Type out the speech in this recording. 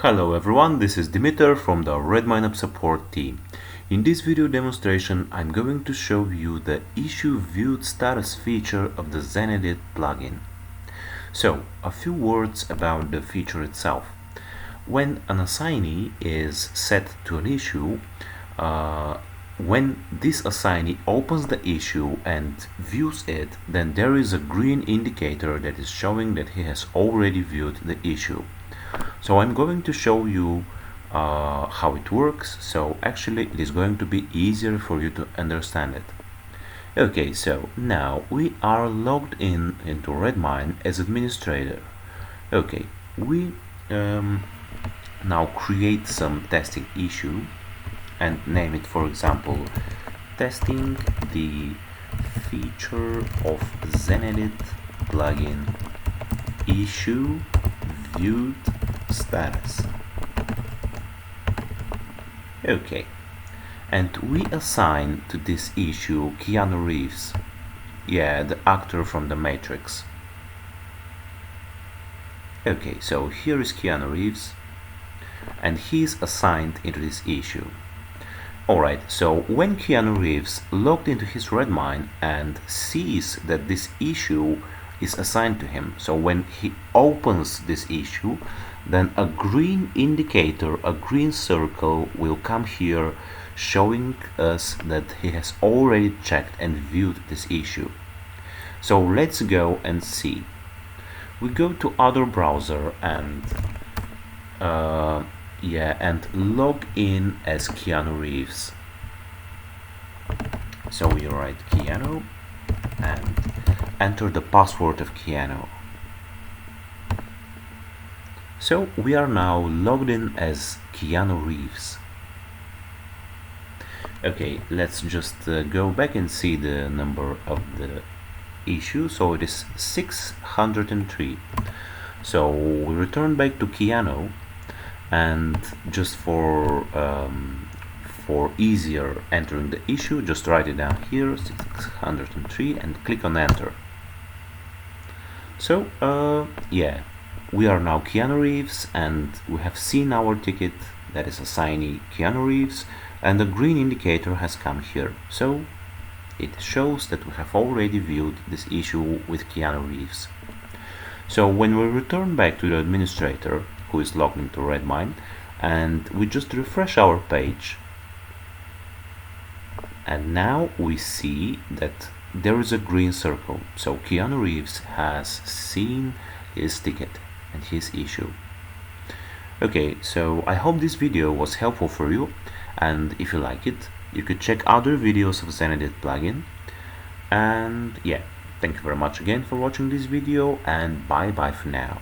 Hello everyone, this is Dimitar from the RedmineUP support team. In this video demonstration, I'm going to show you the issue viewed status feature of the Zenedit plugin. So, a few words about the feature itself. When an assignee is set to an issue, when this assignee opens the issue and views it, then there is a green indicator that is showing that he has already viewed the issue. So I'm going to show you how it works, so actually it is going to be easier for you to understand it. Okay, so now we are logged into Redmine as administrator. Okay, we now create some testing issue and name it, for example, testing the feature of Zenedit plugin issue viewed status. Okay, and we assign to this issue Keanu Reeves, the actor from The Matrix. Okay, so here is Keanu Reeves and he is assigned into this issue. Alright, so when Keanu Reeves logged into his Redmine and sees that this issue is assigned to him, so when he opens this issue, then a green indicator, a green circle will come here showing us that he has already checked and viewed this issue. So let's go and see. We go to other browser and and log in as Keanu Reeves. So we write Keanu and enter the password of Keanu. So we are now logged in as Keanu Reeves. Okay, let's just go back and see the number of the issue. So it is 603. So we return back to Keanu, and just for easier entering the issue, just write it down here, 603, and click on enter. So we are now Keanu Reeves and we have seen our ticket, that is assignee Keanu Reeves, and the green indicator has come here, so it shows that we have already viewed this issue with Keanu Reeves. So when we return back to the administrator who is logged into Redmine and we just refresh our page, and now we see that there is a green circle, so Keanu Reeves has seen his ticket and his issue. Okay, so I hope this video was helpful for you, and if you like it, you could check other videos of Zenedit plugin. And thank you very much again for watching this video, and bye bye for now.